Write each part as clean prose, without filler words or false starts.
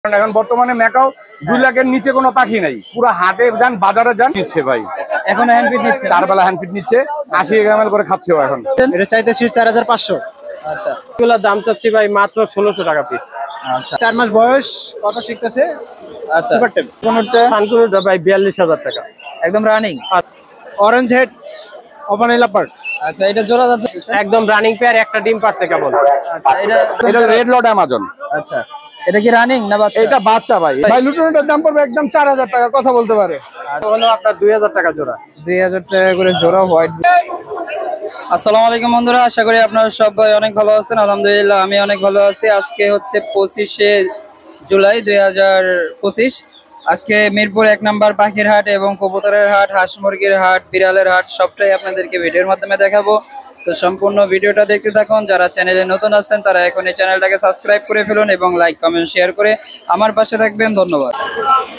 এখন বর্তমানে ম্যাকাও 2 লাখের নিচে কোনো পাখি নাই। পুরো হাটে যান, বাজারে যান, নিচ্ছে ভাই। এখন হ্যান্ডফিট নিচ্ছে, 4 বেলা হ্যান্ডফিট নিচ্ছে, 80 ml করে খাচ্ছে এখন। এটা চাইতেছি 4500। আচ্ছা, এগুলোর দাম চাচ্ছি ভাই মাত্র 1600 টাকা পিস। আচ্ছা 4 মাস বয়স, কথা শিখতেছে। আচ্ছা, সুপার টেম কোনটা সানকুনুটা ভাই 42000 টাকা একদম রানিং। অরেঞ্জ হেড ওভানাইলা পার্ট। আচ্ছা, এটা জোড়া যাচ্ছে একদম রানিং পেয়ার, একটা ডিম পারছে কেবল। আচ্ছা, এটা রেড লট অ্যামাজন। আচ্ছা, এটা কি রানিং না বাচ্চা? এটা বাচ্চা ভাই। ভাই লুটনের দাম পড়বে একদম 4000 টাকা, কথা বলতে পারে। আর হলো আপনার 2000 টাকা জোড়া। 2000 টাকা করে জোড়া হোয়াইট। আসসালামু আলাইকুম বন্ধুরা, আশা করি আপনারা সবাই অনেক ভালো আছেন। আলহামদুলিল্লাহ আমি অনেক ভালো আছি। আজকে হচ্ছে 25শে জুলাই 2025। আজকে মিরপুর 1 নম্বর পাখির হাট এবং কবুতরের হাট, হাঁস মুরগির হাট, বিড়ালের হাট সবটাই আপনাদেরকে ভিডিওর মাধ্যমে দেখাবো। তো সম্পূর্ণ ভিডিওটা দেখতে থাকুন। যারা চ্যানেলে নতুন আছেন তারা এখন এই চ্যানেলটাকে সাবস্ক্রাইব করে ফেলুন এবং লাইক কমেন্ট শেয়ার করে আমার পাশে থাকবেন। ধন্যবাদ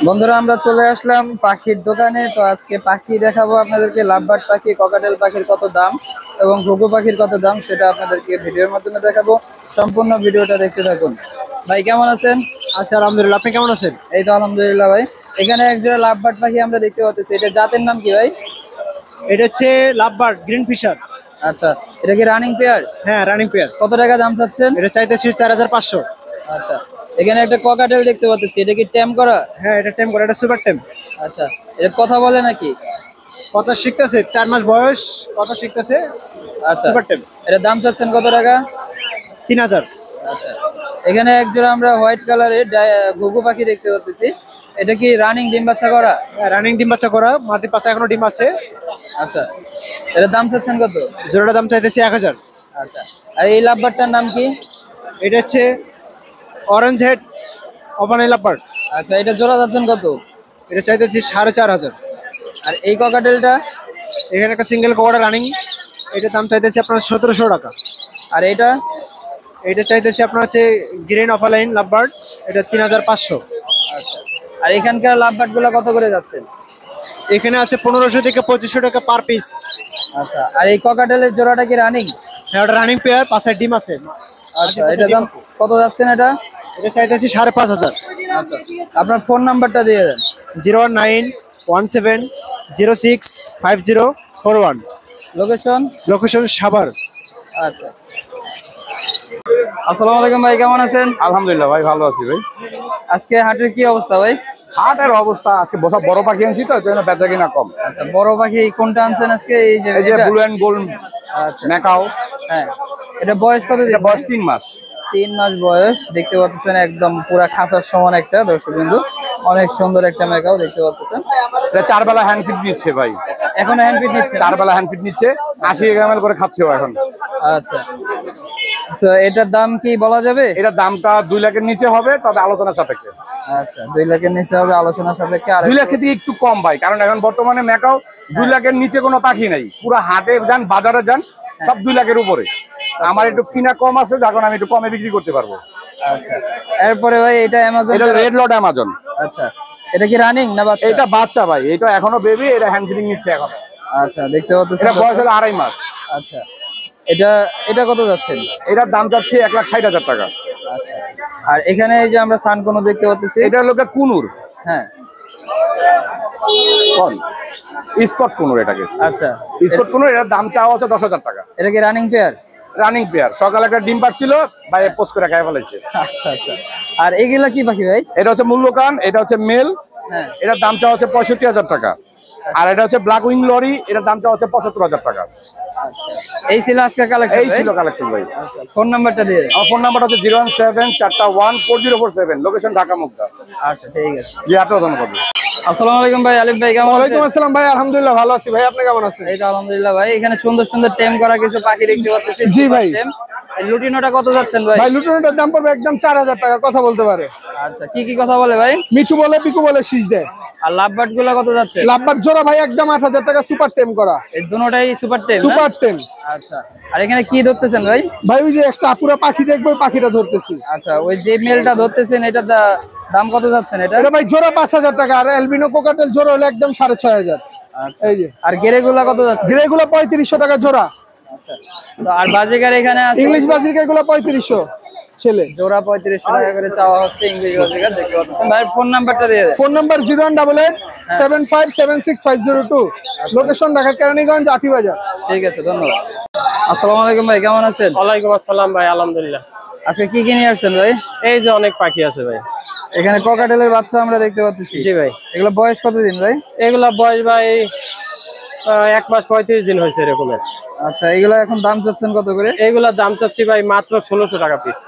বন্ধুরা। আমরা চলে আসলাম পাখির দোকানে। তো আজকে পাখি দেখাবো আপনাদেরকে। লাভবার্ড পাখি, ককাটেল পাখির কত দাম এবং ঘুঘু পাখির কত দাম সেটা আপনাদেরকে ভিডিওর মাধ্যমে দেখাবো। সম্পূর্ণ ভিডিওটা দেখতে থাকুন। ভাই কেমন আছেন? আচ্ছা আলহামদুলিল্লাহ, আপনি কেমন আছেন? এই তো আলহামদুলিল্লাহ ভাই। এখানে একজন লাভবার্ড পাখি আমরা দেখতে পাচ্ছি, এটা জাতের নাম কি ভাই? এটা হচ্ছে লাভবার্ড গ্রিন ফিশার। আচ্ছা, এটা কি রানিং পেয়ার? হ্যাঁ রানিং পেয়ার। কত টাকা দাম চাচ্ছেন? এটা চাইতেছি 4500। আচ্ছা, এখানে একটা ককাটেল দেখতে পাচ্ছি, এটা কি টেম করা? হ্যাঁ এটা টেম করে, এটা সুপার টেম। আচ্ছা, এটা কথা বলে নাকি? কথা শিখতেছে, 4 মাস বয়স, কথা শিখতেছে। আচ্ছা, সুপার টেম। এটা দাম চাচ্ছেন কত টাকা? 3000। আচ্ছা, এখানে একজোড়া আমরা হোয়াইট কালারের ঘুঘু পাখি দেখতে পাচ্ছি, এটা কি রানিং ডিম বাচ্চা করা? রানিং ডিম বাচ্চা করা, মাটির পাশে এখনো ডিম আছে। আচ্ছা, এটার দাম চাচ্ছেন কত? জোড়াটার দাম চাইতেছি 1000। আচ্ছা, আর এই লাভবারটার নাম কি? এটা হচ্ছে অরেঞ্জ হেড ওভানাইলা পার্ট। আচ্ছা, এটা জোড়া যাচ্ছেন কত? এটা চাইতেছি 4500। আর এই ককাটেলটা? এখানে একটা সিঙ্গেল কোয়ার্টার রানিং, এটার দাম চাইতেছি আপনার 1700 টাকা। আর এইটা? এটা চাইতেছি আপনার হচ্ছে গ্রিন অফলাইন লাভবার্ড, এটা 3500। আচ্ছা, আর এখানকার লাভবার্ড গুলো কত করে যাচ্ছে? এখানে আছে 1500 থেকে 2500 টাকা পার পিস। আচ্ছা, আর এই ককাটেলের জোড়াটা কি রানিং? হ্যাঁ ওটা রানিং পেয়ার, পাশে ডিম আছে। আচ্ছা, এটা দাম কত যাচ্ছেন এটা? এটা চাইতেছি 5500। আচ্ছা, আপনার ফোন নাম্বারটা দিয়ে দেন। 01917065041। লোকেশন? লোকেশন সাভার। আচ্ছা, আসসালামু আলাইকুম ভাই, কেমন আছেন? আলহামদুলিল্লাহ ভাই, ভালো আছি ভাই। আজকে হাটের কি অবস্থা ভাই? হাটের অবস্থা আজকে বড় পাখি আনছি তো, এজন্য বেচা কিনা কম। আচ্ছা, বড় পাখি কোনটা আনছেন আজকে? এই যে এই যে এটা? ব্লু এন্ড গোল্ড আচ্ছা, ম্যাকাও। হ্যাঁ, এটা বয়স কত দিন? এটা বয়স 3 মাস। 3 মাস বয়স। দেখতে পাচ্ছেন একদম পুরা খাঁচার সমান একটা, দর্শক বিন্দু অনেক সুন্দর একটা ম্যাকাও দেখতে পাচ্ছেন। এটা 4 বেলা হ্যান্ডফিট নিচ্ছে ভাই। এখন হ্যান্ডফিট নিচ্ছে? 4 বেলা হ্যান্ডফিট নিচ্ছে, 80 ml করে খাচ্ছে ও এখন। আচ্ছা, তো এটার দাম কি বলা যাবে? এটার দামটা 2 লাখের নিচে হবে, তবে আলোচনা সাপেক্ষে। আচ্ছা, 2 লাখের নিচে হবে আলোচনা সাপেক্ষে। আর 2 লাখের থেকে একটু কম ভাই, কারণ এখন বর্তমানে ম্যাকাও 2 লাখের নিচে কোনো পাখি নাই। পুরো হাটে যান, বাজারে যান, সব 2 লাখের উপরে। আমার একটু কিনা কম আছে, যখন আমি একটু কমে বিক্রি করতে পারবো। আচ্ছা, এরপরে ভাই এটা অ্যামাজন? এটা রেড লট অ্যামাজন। আচ্ছা, এটা কি রানিং না বাচ্চা? এটা বাচ্চা ভাই, এটা এখনো বেবি, এটা হ্যান্ড ফিডিং নিচ্ছে এখন। আচ্ছা, দেখতে পাচ্ছেন এটা বয়স হলো 2.5 মাস। আচ্ছা, এটা কত যাচ্ছেন? এটার দাম যাচ্ছে 1,60,000 টাকা। আচ্ছা, আর এখানে এই যে আমরা সানকোনো দেখতে পাচ্ছি, এটা লোকে কুনুর। হ্যাঁ, কোন স্পট কুনুর এটাকে? আচ্ছা, স্পট কুনুর, এটার দাম চাওয়া হচ্ছে 10,000 টাকা। এটা কি রানিং পেয়ার? Running pair. সকালে একটা ডিম পাচ্ছিল, ভাই পোস্ট করে খাই ফেলাইছে। আচ্ছা আচ্ছা, আর এগুলা কি পাখি ভাই? এটা হচ্ছে মূল্যকান, এটা হচ্ছে মেল। হ্যাঁ, এটার দাম চাওয়া হচ্ছে 65,000 টাকা। আর এটা হচ্ছে ব্ল্যাক উইং লরি, এটার দাম চাওয়া হচ্ছে 75,000 টাকা। আচ্ছা, এই ছিল আজকের কালেকশন। এই ছিল কালেকশন ভাই। আচ্ছা, ফোন নাম্বারটা দিয়ে দেন। আমার ফোন নাম্বারটা হচ্ছে 017414047, লোকেশন ঢাকা মুগদা। আচ্ছা, ঠিক আছে। জি, আপনার ধন্যবাদ। আসসালামু আলাইকুম ভাই, আলিফ ভাই কেমন আছেন? ওয়ালাইকুম আসসালাম ভাই, আলহামদুলিল্লাহ ভালো আছি ভাই, আপনি কেমন আছেন? এই তো আলহামদুলিল্লাহ ভাই। এখানে সুন্দর সুন্দর টেম করা কিছু পাখি দেখতে পাচ্ছি। জি ভাই। এই লুটিনোটা কত যাচ্ছেন ভাই? ভাই লুটনের দাম পড়বে একদম 4000 টাকা, কথা বলতে পারে। আচ্ছা, কি কি কথা বলে ভাই? মিঠু বলে, পিকু বলে, শীষ দেয়। আর লাভবার্ড গুলা কত যাচ্ছে? লাভবার্ড জোড়া ভাই একদম 8000 টাকা, সুপার টেম করা। এই দুটোটাই সুপার টেম? সুপার টেম। আচ্ছা, আর এখানে কি ধরতেছেন ভাই? ভাই ওই যে একটা আপুরা পাখি দেখবো, ওই পাখিটা ধরতেছি। আচ্ছা, ওই যে মেলটা ধরতেছেন, এটা দাম কত যাচ্ছেন এটা? এটা ভাই জোড়া 5000 টাকা, আর অ্যালবিনো কোকাটেল জোড়া হলো একদম 6500। আচ্ছা, এই যে আর গেরে গুলা কত যাচ্ছে? গ্রে গুলো 3500 টাকা জোড়া। আচ্ছা, তো আর বাজিকার এখানে আছে? ইংলিশ বাজিকা গুলো 3500। ছেলে। জোড়া 3500 টাকা করে চাওয়া হচ্ছে ইংলিশ বাজিকার, দেখতে পাচ্ছেন। ভাই ফোন নাম্বারটা দিয়ে দেন। Phone number 0188757652, location Dhaka Keraniganj Atibazar. ঠিক আছে, ধন্যবাদ। আসসালামু আলাইকুম ভাই, কেমন আছেন? ওয়ালাইকুম আসসালাম ভাই, আলহামদুলিল্লাহ। আজকে কি কিনে আসছেন ভাই? এই যে অনেক পাখি আছে ভাই। এখানে ককাটেলের বাচ্চা আমরা দেখতে পাচ্ছি। জি ভাই। এগুলো বয়স কতদিন ভাই? এগুলা বয়স ভাই 1 মাস 35 দিন হয়েছে এরকমের। আচ্ছা, এগুলো এখন দাম চাচ্ছেন কত করে? এইগুলার দাম চাচ্ছি ভাই মাত্র 1600 টাকা পিস।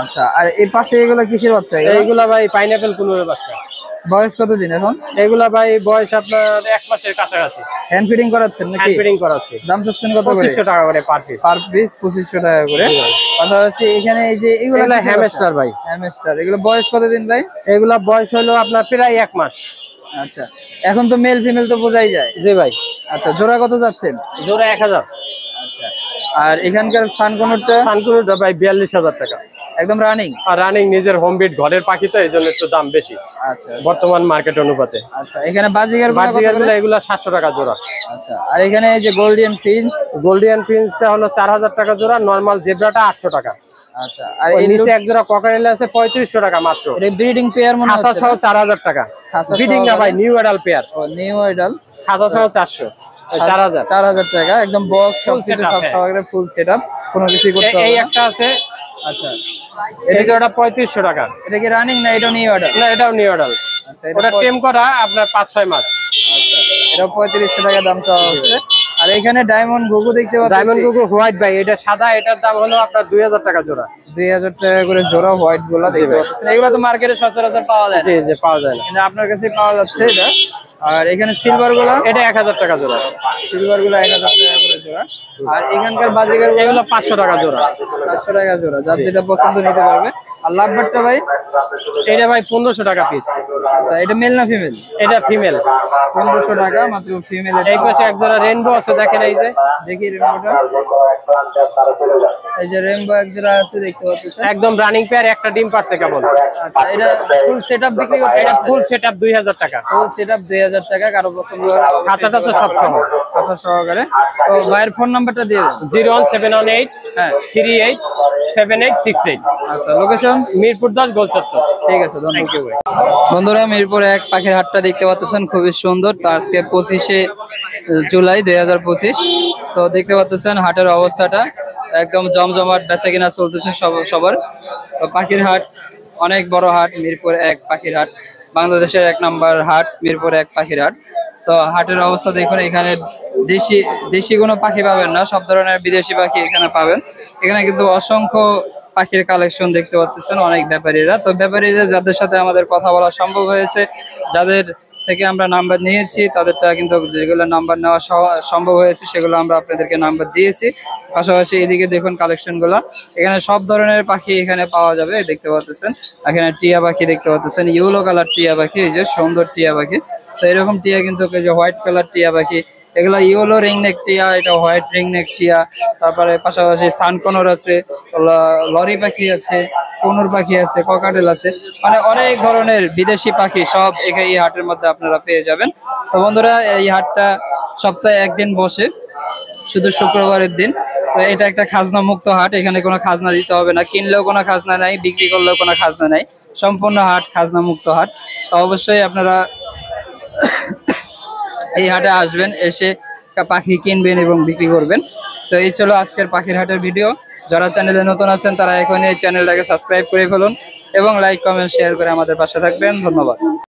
আচ্ছা, আর এই পাশে এগুলো কিসের বাচ্চা? এইগুলা ভাই পাইনাপেল কুনুরের বাচ্চা। বয়স কতদিন এখন? এগুলা ভাই বয়স আপনার 1 মাসের কাছাকাছি। হ্যান্ড ফিডিং করাচ্ছেন নাকি? হ্যান্ড ফিডিং করাচ্ছি। দাম চাচ্ছেন কত করে? 2500 টাকা করে পার পিস। পার পিস 2500 টাকা করে। পাশাপাশি এখানে এই যে এগুলো এগুলা হ্যামস্টার ভাই। হ্যামস্টার, এগুলো বয়স কতদিন ভাই? এগুলা বয়স হলো আপনার প্রায় 1 মাস। আচ্ছা, এখন তো মেল ফিমেল তো বোঝাই যায়। জি ভাই। আচ্ছা, জোড়া কত যাচ্ছেন? জোড়া 1000। আচ্ছা, আর এখানকার সানকোনরটা? সানকুনুরটা ভাই 42000 টাকা। একদম রানিং? আর রানিং নিজের হোম বিট ঘরের পাখি তো, এই জন্য একটু দাম বেশি আচ্ছা বর্তমান মার্কেট অনুপাতে। আচ্ছা, এখানে বাজিগার বাজিগারগুলো এগুলা 700 টাকা জোড়া। আচ্ছা, আর এখানে এই যে গোল্ডিয়ান প্রিন্স? গোল্ডিয়ান প্রিন্সটা হলো 4000 টাকা জোড়া, নরমাল জেব্রাটা 800 টাকা। আচ্ছা, আর ওই এই নিচে এক জোড়া ককাটেল আছে 3500 টাকা মাত্র। এটা ব্রিডিং পেয়ার মনে খাঁচা হচ্ছে সহ 4000 টাকা। খাঁচা ব্রিডিং না ভাই, নিউ অ্যাডাল পেয়ার। ও নিউ আইডল। খাঁচা সহ 400, 4000। 4000 টাকা, একদম বক্স সব কিছু setup, সব হ্যাঁ। সহকারে ফুল সেটআপ, কোনো কিছু করতে হবে এই না। একটা আছে, আচ্ছা, এটা জোড়া 3500 টাকা। এটা কি রানিং না এটা নিউ অর্ডার? না, এটাও নিউ অ্যাডাল। আচ্ছা, এটা ওটা টেম করা আপনার 5-6 মাস। আচ্ছা, এটা 3500 টাকা দাম চাওয়া হচ্ছে। আর এখানে ডায়মন্ড ঘুঘু দেখতে পাচ্ছি। ডায়মন্ড গুগু হোয়াইট ভাই, এটা সাদা, এটার দাম হলো আপনার 2000 টাকা জোড়া। 2000 টাকা করে জোড়া হোয়াইট গুলা দেখতে পাচ্ছেন। এগুলো তো মার্কেটে সচরাচর পাওয়া যায় না, জি জি, পাওয়া যায় না। কিন্তু আপনার কাছে পাওয়া যাচ্ছে এটা। আর এখানে সিলভার গুলা? এটা 1000 টাকা জোড়া। সিলভার গুলা 1000 টাকা করে জোড়া। আর এখানকার বাজিগার এগুলো 500 টাকা জোড়া। 500 টাকা জোড়া, যার যেটা পছন্দ নিতে পারবে। আর লাভবারটা ভাই? এটা ভাই 1500 টাকা পিস। আচ্ছা, এটা মেল না ফিমেল? এটা ফিমেল। 1500 টাকা মাত্র ফিমেল। এই পাশে এক জোড়া রেনবো আছে, দেখেন এই যে। দেখি রেমবোটা, এই যে রেমবো এক জোড়া আছে দেখতে পাচ্ছেন। একদম রানিং পেয়ার, একটা ডিম পারছে কেবল। আচ্ছা, এটা ফুল সেটআপ বিক্রি করতে? এটা ফুল সেটআপ 2000 টাকা। ফুল সেটআপ 2000 টাকা। কারো পছন্দ হলে খাঁচা টাচা সব সহ। খাঁচা সহকারে। তো ভাইয়ের ফোন নাম্বারটা দিয়ে দেন। 01718 হ্যাঁ, 387868। আচ্ছা, লোকেশন? মিরপুর 10 গোলচত্বর। ঠিক আছে, থ্যাংক ইউ ভাই। বন্ধুরা, মিরপুর 1 পাখির হাটটা দেখতে পাচ্ছেন, খুবই সুন্দর। তো আজকে 25শে জুলাই 2025। তো দেখতে পাচ্ছেন হাটের অবস্থাটা একদম জমজমাট, বেচা কিনা চলতেছে সবার। তো পাখির হাট অনেক বড় হাট, মিরপুর 1 পাখির হাট, বাংলাদেশের 1 নম্বর হাট মিরপুর 1 পাখির হাট। তো হাটের অবস্থা দেখুন, এখানে দেশি কোনো পাখি পাবেন না, সব ধরনের বিদেশি পাখি এখানে পাবেন। এখানে কিন্তু অসংখ্য পাখির কালেকশন দেখতে পাচ্ছেন অনেক ব্যাপারীরা। তো ব্যাপারীরা যাদের সাথে আমাদের কথা বলা সম্ভব হয়েছে, যাদের থেকে আমরা নাম্বার নিয়েছি, তাদেরটা কিন্তু যেগুলো নাম্বার নেওয়া সম্ভব হয়েছে সেগুলো আমরা আপনাদেরকে নাম্বার দিয়েছি। পাশাপাশি এদিকে দেখুন কালেকশনগুলো, এখানে সব ধরনের পাখি এখানে পাওয়া যাবে। দেখতে পাচ্ছেন এখানে টিয়া পাখি দেখতে পাচ্ছেন, ইয়েলো কালার টিয়া পাখি, এই যে সুন্দর টিয়া পাখি। তো এরকম টিয়া কিন্তু এই যে হোয়াইট কালার টিয়া পাখি, এগুলো ইয়েলো রিংনেক টিয়া, এটা হোয়াইট রিংনেক টিয়া। তারপরে পাশাপাশি সানকোনর আছে, লরি পাখি আছে, কোনুর পাখি আছে, ককাটেল আছে, মানে অনেক ধরনের বিদেশি পাখি সব এখানে এই হাটের মধ্যে আপনারা পেয়ে যাবেন। তো বন্ধুরা, এই হাটটা সপ্তাহে 1 দিন বসে, শুধু শুক্রবারের দিন। তো এটা একটা খাজনা মুক্ত হাট, এখানে কোনো খাজনা দিতে হবে না, কিনলেও কোনো খাজনা নাই, বিক্রি করলেও কোনো খাজনা নাই, সম্পূর্ণ হাট খাজনা মুক্ত হাট। তো অবশ্যই আপনারা এই হাটে আসবেন, এসে পাখি কিনবেন এবং বিক্রি করবেন। তো এই ছিল আজকের পাখির হাটের ভিডিও। যারা চ্যানেলে নতুন আছেন তারা এখন এই চ্যানেলটাকে সাবস্ক্রাইব করে ফেলুন এবং লাইক কমেন্ট শেয়ার করে আমাদের পাশে থাকবেন। ধন্যবাদ।